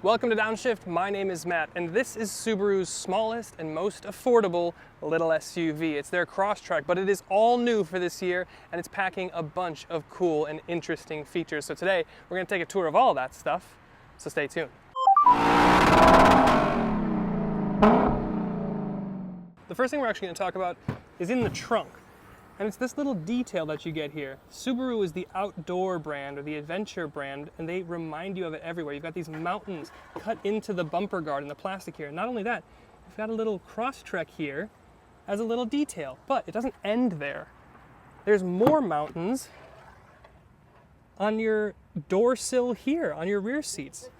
Welcome to Downshift, my name is Matt, and this is Subaru's smallest and most affordable little SUV. It's their Crosstrek, but it is all new for this year, and it's packing a bunch of cool and interesting features. So today, we're gonna take a tour of all that stuff, so stay tuned. The first thing we're actually gonna talk about is in the trunk. And it's this little detail that you get here. Subaru is the outdoor brand or the adventure brand, and they remind you of it everywhere. You've got these mountains cut into the bumper guard and the plastic here. Not only that, you've got a little Crosstrek here as a little detail, but it doesn't end there. There's more mountains on your door sill here, on your rear seats.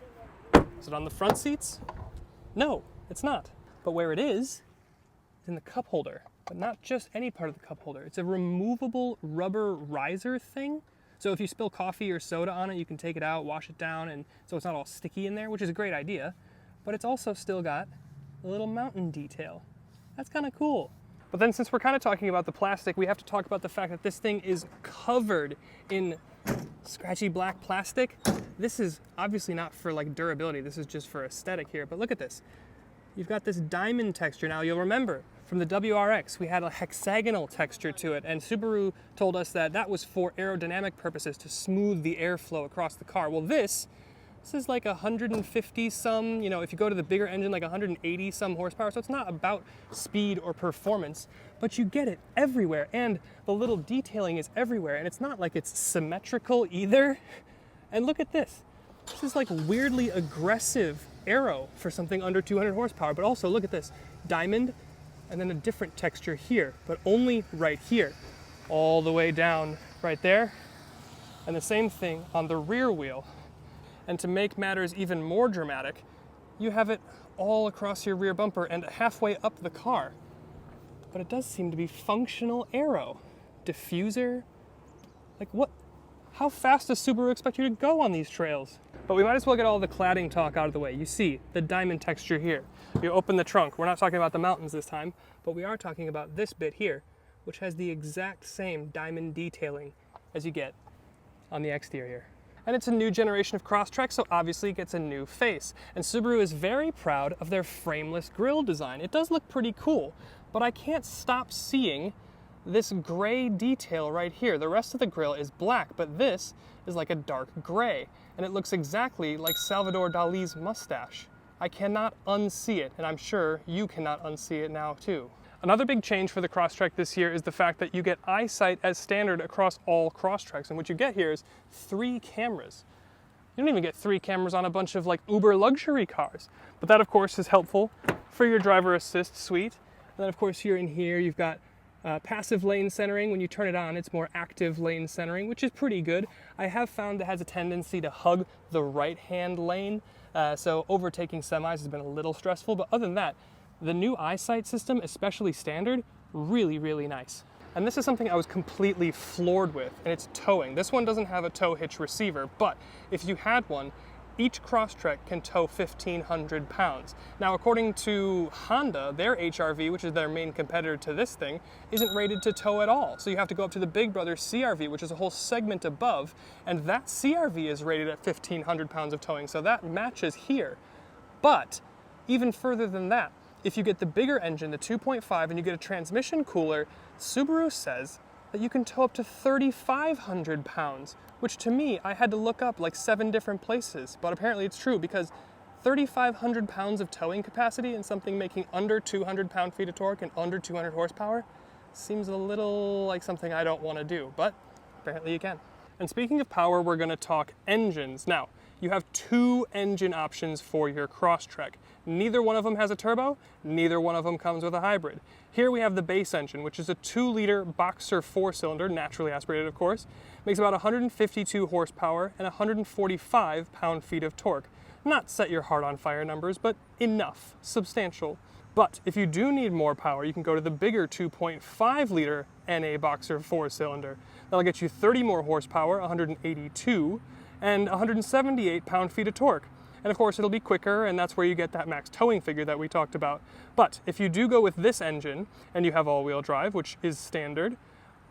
Is it on the front seats? No, it's not. But where it is in the cup holder. But not just any part of the cup holder. It's a removable rubber riser thing. So if you spill coffee or soda on it, you can take it out, wash it down, and so it's not all sticky in there, which is a great idea. But it's also still got a little mountain detail. That's kind of cool. But then since we're kind of talking about the plastic, we have to talk about the fact that this thing is covered in scratchy black plastic. This is obviously not for like durability. This is just for aesthetic here. But look at this. You've got this diamond texture. Now you'll remember, from the WRX, we had a hexagonal texture to it, and Subaru told us that that was for aerodynamic purposes, to smooth the airflow across the car. Well, this is like 150 some, if you go to the bigger engine, like 180 some horsepower, so it's not about speed or performance, but you get it everywhere, and the little detailing is everywhere, and it's not like it's symmetrical either. And look at this. This is like weirdly aggressive Aero for something under 200 horsepower, but also look at this. Diamond, and then a different texture here, but only right here, all the way down right there, and the same thing on the rear wheel. And to make matters even more dramatic, you have it all across your rear bumper and halfway up the car. But it does seem to be functional Aero. Diffuser, like what? How fast does Subaru expect you to go on these trails? But we might as well get all the cladding talk out of the way. You see the diamond texture here. You open the trunk. We're not talking about the mountains this time, but we are talking about this bit here, which has the exact same diamond detailing as you get on the exterior. And it's a new generation of Crosstrek, so obviously it gets a new face. And Subaru is very proud of their frameless grille design. It does look pretty cool, but I can't stop seeing this gray detail right here. The rest of the grille is black, but this is like a dark gray, and it looks exactly like Salvador Dali's mustache. I cannot unsee it, and I'm sure you cannot unsee it now too. Another big change for the Crosstrek this year is the fact that you get Eyesite as standard across all Crosstreks, and what you get here is 3 cameras. You don't even get 3 cameras on a bunch of like uber luxury cars, but that of course is helpful for your driver assist suite. And then of course here in here you've got passive lane centering. When you turn it on, it's more active lane centering, which is pretty good. I have found it has a tendency to hug the right-hand lane, so overtaking semis has been a little stressful, but other than that, the new Eyesite system, especially standard, really, really nice. And this is something I was completely floored with, and it's towing. This one doesn't have a tow hitch receiver, but if you had one, each Crosstrek can tow 1,500 pounds. Now, according to Honda, their HRV, which is their main competitor to this thing, isn't rated to tow at all. So you have to go up to the Big Brother CRV, which is a whole segment above, and that CRV is rated at 1,500 pounds of towing, so that matches here. But even further than that, if you get the bigger engine, the 2.5, and you get a transmission cooler, Subaru says that you can tow up to 3,500 pounds, which to me, I had to look up like 7 different places, but apparently it's true because 3,500 pounds of towing capacity in something making under 200 pound-feet of torque and under 200 horsepower seems a little like something I don't want to do, but apparently you can. And speaking of power, we're going to talk engines. Now, you have 2 engine options for your Crosstrek. Neither one of them has a turbo, neither one of them comes with a hybrid. Here we have the base engine, which is a 2-liter boxer 4-cylinder, naturally aspirated of course, makes about 152 horsepower and 145 pound-feet of torque. Not set your heart on fire numbers, but enough, substantial. But if you do need more power, you can go to the bigger 2.5-liter NA boxer 4-cylinder. That'll get you 30 more horsepower, 182, and 178 pound-feet of torque. And of course it'll be quicker, and that's where you get that max towing figure that we talked about. But if you do go with this engine, and you have all-wheel drive, which is standard,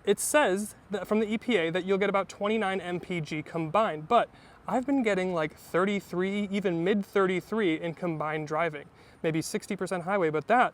it says that from the EPA that you'll get about 29 mpg combined, but I've been getting like 33, even mid 33 in combined driving. Maybe 60% highway, but that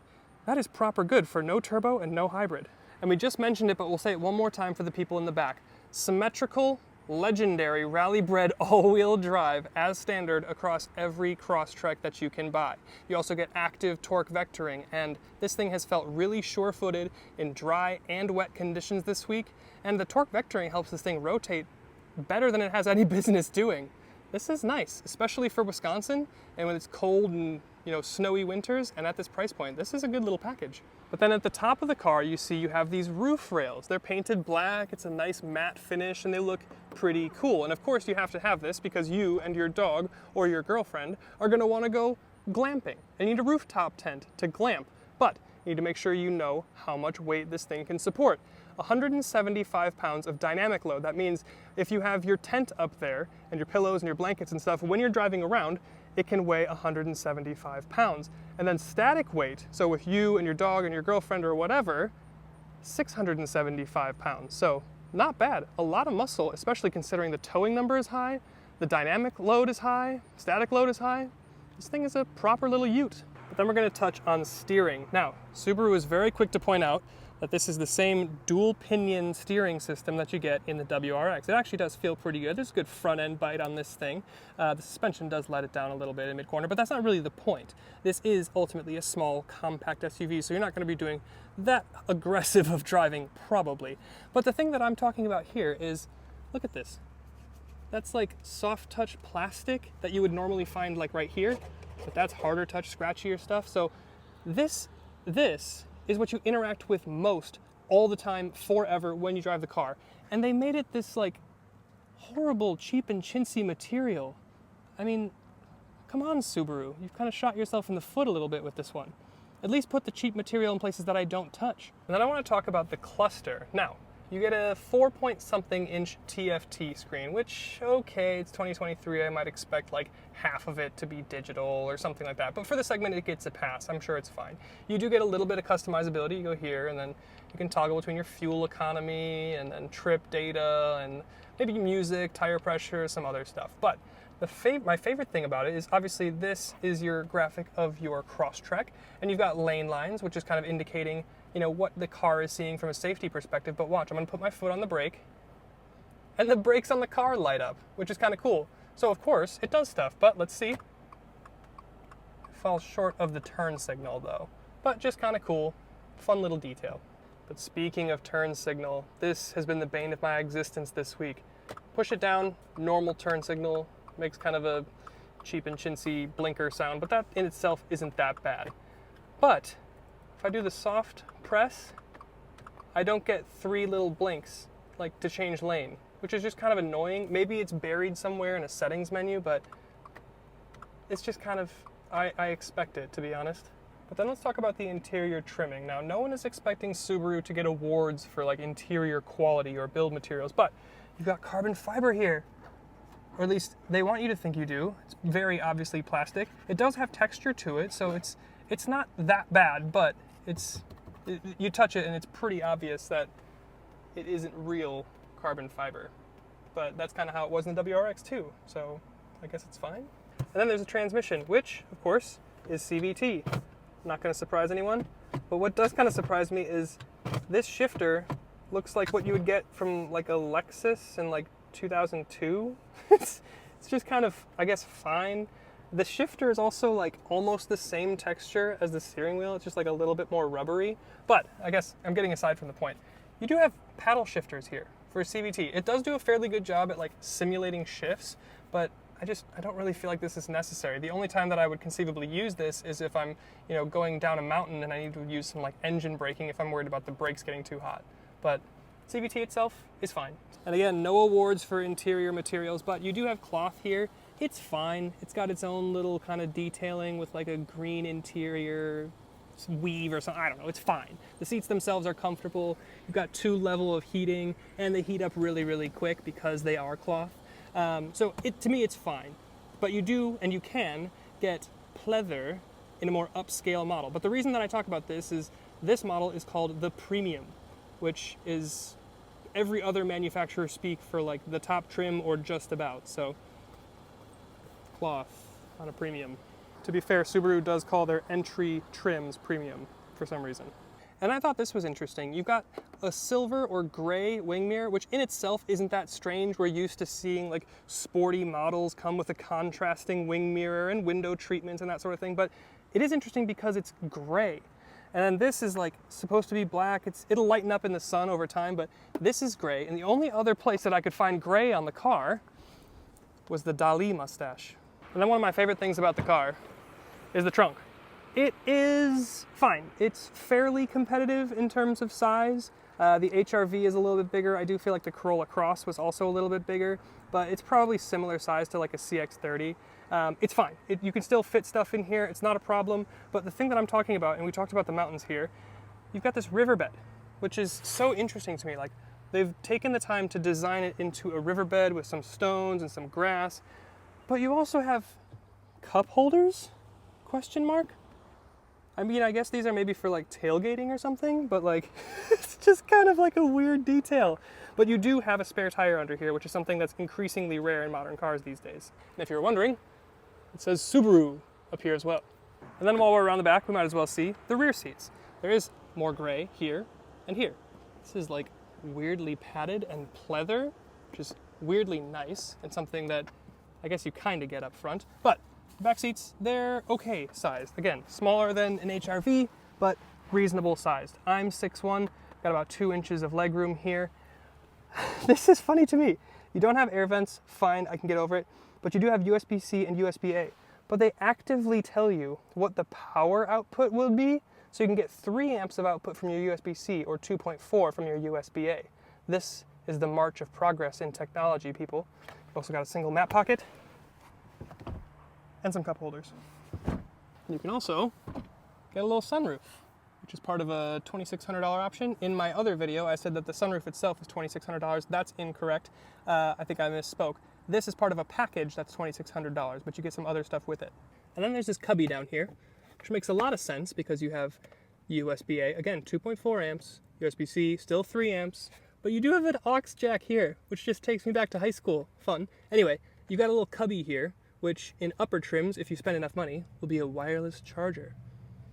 is proper good for no turbo and no hybrid. And we just mentioned it, but we'll say it one more time for the people in the back. Symmetrical, legendary, rally-bred all-wheel drive as standard across every Crosstrek that you can buy. You also get active torque vectoring, and this thing has felt really sure-footed in dry and wet conditions this week, and the torque vectoring helps this thing rotate better than it has any business doing. This is nice, especially for Wisconsin, and when it's cold and snowy winters, and at this price point, this is a good little package. But then at the top of the car, you see you have these roof rails. They're painted black, it's a nice matte finish, and they look pretty cool. And of course you have to have this because you and your dog or your girlfriend are gonna wanna go glamping. They need a rooftop tent to glamp, but you need to make sure you know how much weight this thing can support. 175 pounds of dynamic load. That means if you have your tent up there and your pillows and your blankets and stuff, when you're driving around, it can weigh 175 pounds. And then static weight, so with you and your dog and your girlfriend or whatever, 675 pounds. So not bad, a lot of muscle, especially considering the towing number is high, the dynamic load is high, static load is high. This thing is a proper little ute. But then we're gonna touch on steering. Now, Subaru is very quick to point out that this is the same dual pinion steering system that you get in the WRX. It actually does feel pretty good. There's a good front end bite on this thing. The suspension does let it down a little bit in mid-corner, but that's not really the point. This is ultimately a small compact SUV, so you're not gonna be doing that aggressive of driving, probably. But the thing that I'm talking about here is, look at this. That's like soft touch plastic that you would normally find like right here, but that's harder touch, scratchier stuff. So this is what you interact with most all the time, forever, when you drive the car. And they made it this like horrible, cheap and chintzy material. I mean, come on, Subaru. You've kind of shot yourself in the foot a little bit with this one. At least put the cheap material in places that I don't touch. And then I want to talk about the cluster. Now, you get a 4-point-something inch TFT screen, which, okay, it's 2023, I might expect like half of it to be digital or something like that. But for the segment, it gets a pass. I'm sure it's fine. You do get a little bit of customizability. You go here, and then you can toggle between your fuel economy and then trip data and maybe music, tire pressure, some other stuff. But my favorite thing about it is obviously this is your graphic of your Crosstrek, and you've got lane lines, which is kind of indicating what the car is seeing from a safety perspective. But watch, I'm gonna put my foot on the brake, and the brakes on the car light up, which is kind of cool. So of course, it does stuff, but let's see. It falls short of the turn signal though, but just kind of cool, fun little detail. But speaking of turn signal, this has been the bane of my existence this week. Push it down, normal turn signal, makes kind of a cheap and chintzy blinker sound, but that in itself isn't that bad. But if I do the soft press, I don't get 3 little blinks like to change lane, which is just kind of annoying. Maybe it's buried somewhere in a settings menu, but it's just kind of, I expect it, to be honest. But then let's talk about the interior trimming. Now, no one is expecting Subaru to get awards for like interior quality or build materials, but you've got carbon fiber here. Or at least they want you to think you do. It's very obviously plastic. It does have texture to it, so it's not that bad, but you touch it and it's pretty obvious that it isn't real carbon fiber. But that's kind of how it was in the WRX too, so I guess it's fine. And then there's a transmission, which of course is CVT. Not going to surprise anyone, but what does kind of surprise me is this shifter looks like what you would get from like a Lexus in like 2002. It's just kind of, I guess, fine. The shifter is also like almost the same texture as the steering wheel. It's just like a little bit more rubbery. But I guess I'm getting aside from the point. You do have paddle shifters here for CVT. It does do a fairly good job at like simulating shifts, but I don't really feel like this is necessary. The only time that I would conceivably use this is if I'm, going down a mountain and I need to use some like engine braking if I'm worried about the brakes getting too hot. But CVT itself is fine. And again, no awards for interior materials, but you do have cloth here. It's fine. It's got its own little kind of detailing with like a green interior weave or something. I don't know. It's fine. The seats themselves are comfortable. You've got 2 levels of heating, and they heat up really, really quick because they are cloth. So to me, it's fine. But you do, and you can, get pleather in a more upscale model. But the reason that I talk about this is this model is called the Premium, which is every other manufacturer speak for like the top trim or just about. So cloth on a premium. To be fair, Subaru does call their entry trims premium for some reason. And I thought this was interesting. You've got a silver or gray wing mirror, which in itself isn't that strange. We're used to seeing like sporty models come with a contrasting wing mirror and window treatments and that sort of thing, but it is interesting because it's gray. And then this is like supposed to be black. It'll lighten up in the sun over time, but this is gray. And the only other place that I could find gray on the car was the Dali mustache. And then one of my favorite things about the car is the trunk. It is fine. It's fairly competitive in terms of size. The HR-V is a little bit bigger. I do feel like the Corolla Cross was also a little bit bigger, but it's probably similar size to like a CX-30. It's fine. You can still fit stuff in here. It's not a problem. But the thing that I'm talking about, and we talked about the mountains here, you've got this riverbed, which is so interesting to me. Like, they've taken the time to design it into a riverbed with some stones and some grass, but you also have cup holders? Question mark? I mean, I guess these are maybe for like tailgating or something, but like, it's just kind of like a weird detail. But you do have a spare tire under here, which is something that's increasingly rare in modern cars these days. And if you're wondering, it says Subaru up here as well. And then while we're around the back, we might as well see the rear seats. There is more gray here and here. This is like weirdly padded and pleather, which is weirdly nice and something that I guess you kind of get up front. But back seats, they're okay sized. Again, smaller than an HR-V, but reasonable sized. I'm 6'1", got about 2 inches of legroom here. This is funny to me. You don't have air vents, fine, I can get over it, but you do have USB-C and USB-A. But they actively tell you what the power output will be, so you can get 3 amps of output from your USB-C or 2.4 from your USB-A. This is the march of progress in technology, people. You've also got a single map pocket and some cup holders. And you can also get a little sunroof, which is part of a $2,600 option. In my other video, I said that the sunroof itself is $2,600. That's incorrect. I think I misspoke. This is part of a package that's $2,600, but you get some other stuff with it. And then there's this cubby down here, which makes a lot of sense because you have USB-A, again, 2.4 amps, USB-C, still 3 amps, but you do have an aux jack here, which just takes me back to high school. Fun. Anyway, you got a little cubby here, which in upper trims, if you spend enough money, will be a wireless charger.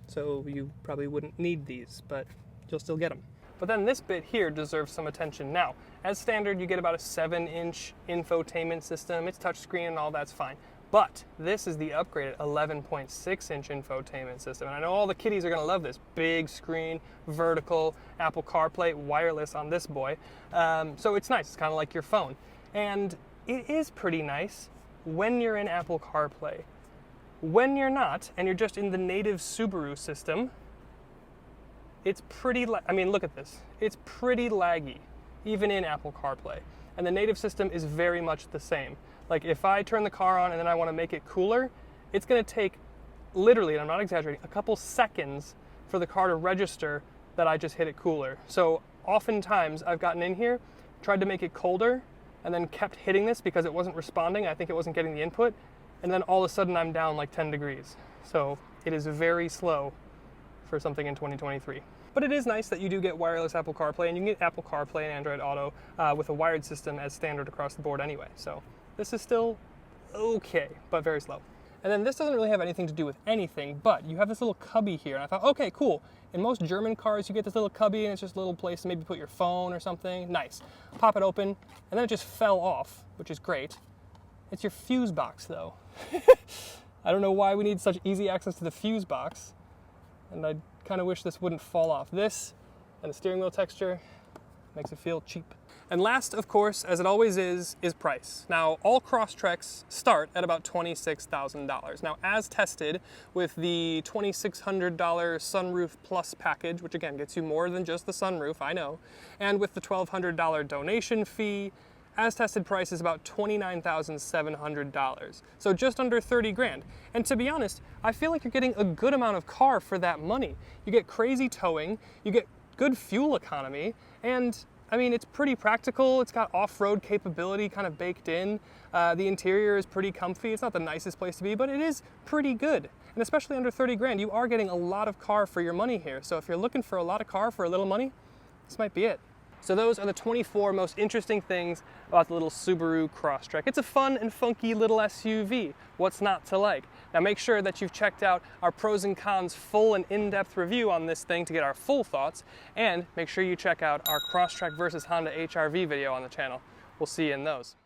So you probably wouldn't need these, but you'll still get them. But then this bit here deserves some attention. Now, as standard, you get about a 7-inch infotainment system. It's touchscreen and all that's fine. But this is the upgraded 11.6-inch infotainment system. And I know all the kiddies are gonna love this. Big screen, vertical, Apple CarPlay, wireless on this boy. So it's nice, it's kind of like your phone. And it is pretty nice when you're in Apple CarPlay. When you're not, and you're just in the native Subaru system, it's pretty, I mean, look at this. It's pretty laggy, even in Apple CarPlay. And the native system is very much the same. Like if I turn the car on and then I want to make it cooler, it's going to take literally, and I'm not exaggerating, a couple seconds for the car to register that I just hit it cooler. So oftentimes I've gotten in here, tried to make it colder, and then kept hitting this because it wasn't responding. I think it wasn't getting the input. And then all of a sudden I'm down like 10 degrees. So it is very slow for something in 2023. But it is nice that you do get wireless Apple CarPlay, and you can get Apple CarPlay and Android Auto with a wired system as standard across the board anyway. So this is still okay, but very slow. And then this doesn't really have anything to do with anything, but you have this little cubby here. And I thought, okay, cool. In most German cars, you get this little cubby and it's just a little place to maybe put your phone or something. Nice. Pop it open, and then it just fell off, which is great. It's your fuse box though. I don't know why we need such easy access to the fuse box. And I kind of wish this wouldn't fall off. This and the steering wheel texture makes it feel cheap. And last, of course, as it always is price. Now, all Crosstreks start at about $26,000. Now, as tested with the $2,600 Sunroof Plus package, which again gets you more than just the sunroof, I know, and with the $1,200 donation fee, as tested price is about $29,700. So just under 30 grand. And to be honest, I feel like you're getting a good amount of car for that money. You get crazy towing, you get good fuel economy, and I mean, it's pretty practical. It's got off-road capability kind of baked in. The interior is pretty comfy. It's not the nicest place to be, but it is pretty good. And especially under 30 grand, you are getting a lot of car for your money here. So if you're looking for a lot of car for a little money, this might be it. So those are the 24 most interesting things about the little Subaru Crosstrek. It's a fun and funky little SUV. What's not to like? Now make sure that you've checked out our pros and cons full and in-depth review on this thing to get our full thoughts, and make sure you check out our Crosstrek versus Honda HR-V video on the channel. We'll see you in those.